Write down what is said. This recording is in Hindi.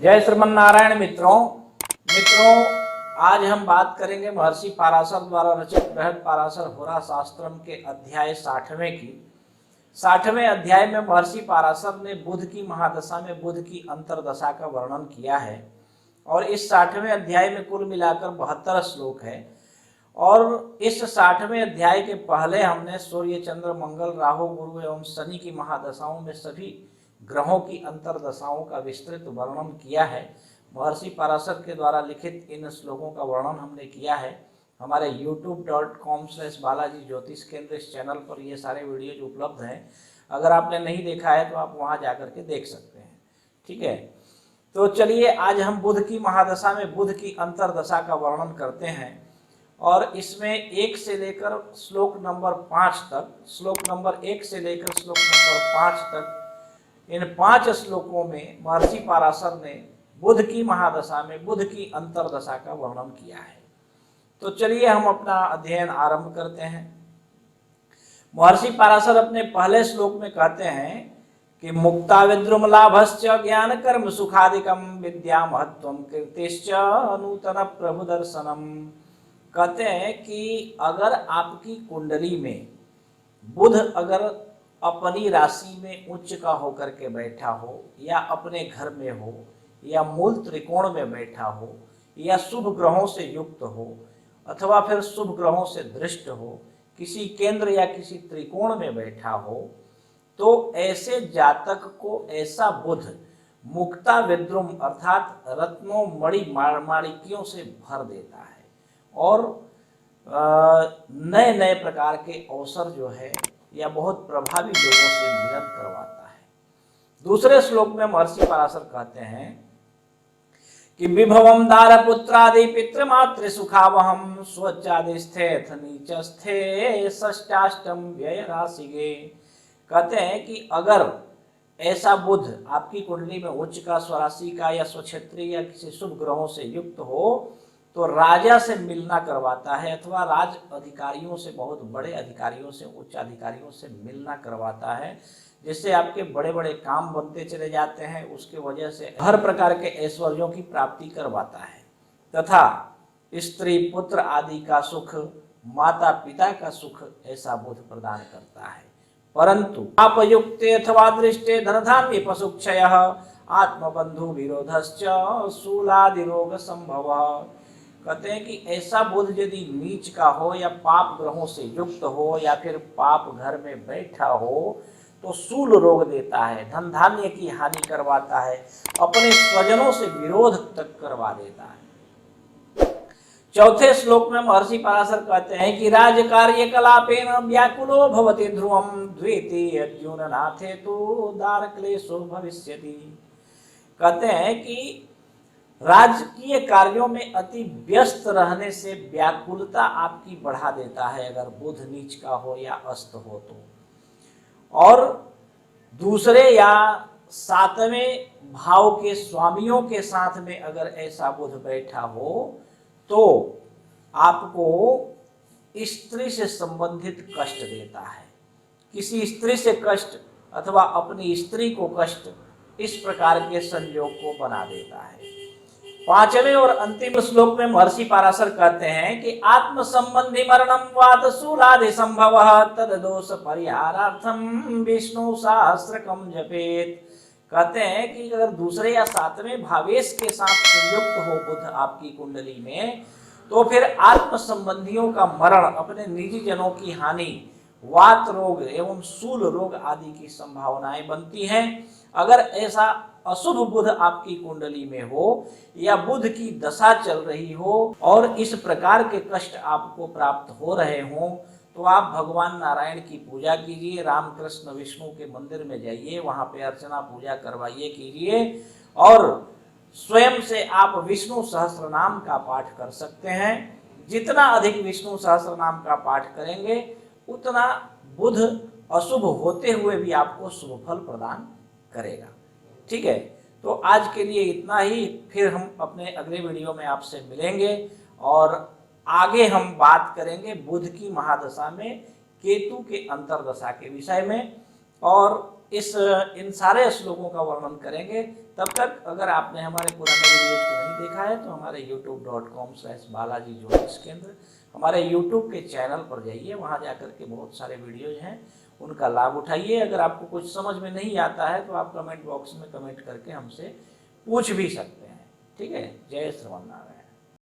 जय श्रीमन नारायण। मित्रों आज हम बात करेंगे महर्षि पाराशर द्वारा रचित बृहद पाराशर होरा शास्त्रम के अध्याय 60वें की। 60वें अध्याय में महर्षि पाराशर ने बुध की महादशा में बुध की अंतरदशा का वर्णन किया है और इस 60वें अध्याय में कुल मिलाकर 72 श्लोक है। और इस 60वें अध्याय के पहले हमने सूर्य, चंद्र, मंगल, राहु, गुरु एवं शनि की महादशाओं में सभी ग्रहों की अंतरदशाओं का विस्तृत वर्णन किया है। महर्षि पाराशर के द्वारा लिखित इन श्लोकों का वर्णन हमने किया है। हमारे youtube.com/बालाजी ज्योतिष केंद्र इस चैनल पर ये सारे वीडियोज उपलब्ध हैं। अगर आपने नहीं देखा है तो आप वहां जाकर के देख सकते हैं। ठीक है, तो चलिए आज हम बुध की महादशा में बुध की अंतरदशा का वर्णन करते हैं और इसमें 1 से लेकर श्लोक नंबर 5 तक, श्लोक नंबर 1 से लेकर श्लोक नंबर 5 तक, इन 5 श्लोकों में महर्षि पाराशर ने बुध की महादशा में बुध की अंतरदशा का वर्णन किया है। तो चलिए हम अपना अध्ययन आरंभ करते हैं। महर्षि पाराशर अपने पहले श्लोक में कहते हैं कि मुक्ता विद्रुम लाभश्च ज्ञान कर्म सुखादिकम विद्या महत्वम कीर्तिश्च नूतन प्रभु दर्शनम। कहते हैं कि अगर आपकी कुंडली में बुध अगर अपनी राशि में उच्च का होकर के बैठा हो या अपने घर में हो या मूल त्रिकोण में बैठा हो या शुभ ग्रहों से युक्त हो अथवा फिर शुभ ग्रहों से दृष्ट हो, किसी केंद्र या किसी त्रिकोण में बैठा हो, तो ऐसे जातक को ऐसा बुध मुक्ता विद्रुम अर्थात रत्नों मणि माणिक्यों से भर देता है और नए नए प्रकार के अवसर जो है या बहुत प्रभावी लोगों से मिलन करवाता है। दूसरे श्लोक में महर्षि पाराशर कहते हैं कि विभवम दार पुत्रादि पितृमातृ सुखावहम स्वच्चादिस्थेथ नीचस्थे षष्टाष्टम व्यय राशिगे। कहते हैं कि अगर ऐसा बुध आपकी कुंडली में उच्च का, स्वराशि का या स्वक्षेत्रीय या किसी शुभ ग्रहों से युक्त हो तो राजा से मिलना करवाता है अथवा राज अधिकारियों से, बहुत बड़े अधिकारियों से, उच्च अधिकारियों से मिलना करवाता है, जिससे आपके बड़े बड़े काम बनते चले जाते हैं। उसके वजह से हर प्रकार के ऐश्वर्यों की प्राप्ति करवाता है तथा स्त्री पुत्र आदि का सुख, माता पिता का सुख ऐसा बुध प्रदान करता है। परंतु पापयुक्ते अथवा दृष्टे धनधान्य पशुक्षय आत्मबंधु विरोधश्च शूलादि रोग संभव। कहते हैं कि ऐसा बुध यदि नीच का हो या पाप ग्रहों से युक्त हो या फिर पाप घर में बैठा हो तो शूल रोग देता है, धन धान्य की हानि करवाता है, अपने स्वजनों से विरोध तक करवा देता है। चौथे श्लोक में महर्षि पाराशर कहते हैं कि राज कार्य कलापेन व्याकुलो भवति ध्रुवम द्वितीय अर्जुन नाथे तो दार क्लेशो भविष्यति। कहते हैं कि राजकीय कार्यों में अति व्यस्त रहने से व्याकुलता आपकी बढ़ा देता है अगर बुध नीच का हो या अस्त हो तो। और दूसरे या 7वें भाव के स्वामियों के साथ में अगर ऐसा बुध बैठा हो तो आपको स्त्री से संबंधित कष्ट देता है, किसी स्त्री से कष्ट अथवा अपनी स्त्री को कष्ट, इस प्रकार के संयोग को बना देता है। 5वें और अंतिम श्लोक में महर्षि पाराशर कहते हैं कि आत्म संबंधी मरणम वात शूलादि संभव तद दोष परिहारार्थम विष्णु सहस्रकम जपेत। कहते हैं कि अगर दूसरे या 7वें भावेश के साथ संयुक्त हो बुध आपकी कुंडली में तो फिर आत्म संबंधियों का मरण, अपने निजी जनों की हानि, वात रोग एवं शूल रोग आदि की संभावनाएं बनती हैं। अगर ऐसा अशुभ बुध आपकी कुंडली में हो या बुध की दशा चल रही हो और इस प्रकार के कष्ट आपको प्राप्त हो रहे हों तो आप भगवान नारायण की पूजा कीजिए, राम कृष्ण विष्णु के मंदिर में जाइए, वहां पे अर्चना पूजा करवाइए कीजिए और स्वयं से आप विष्णु सहस्त्र नाम का पाठ कर सकते हैं। जितना अधिक विष्णु सहस्त्र नाम का पाठ करेंगे उतना बुध अशुभ होते हुए भी आपको शुभ फल प्रदान करेगा। ठीक है, तो आज के लिए इतना ही। फिर हम अपने अगले वीडियो में आपसे मिलेंगे और आगे हम बात करेंगे बुध की महादशा में केतु के अंतरदशा के विषय में और इन सारे श्लोकों का वर्णन करेंगे। तब तक अगर आपने हमारे पुराने वीडियोज को नहीं देखा है तो हमारे youtube.com/बालाजी ज्योतिष केंद्र हमारे यूट्यूब के चैनल पर जाइए, वहाँ जाकर के बहुत सारे वीडियोज हैं, उनका लाभ उठाइए। अगर आपको कुछ समझ में नहीं आता है तो आप कमेंट बॉक्स में कमेंट करके हमसे पूछ भी सकते हैं। ठीक है, जय श्रीमन नारायण।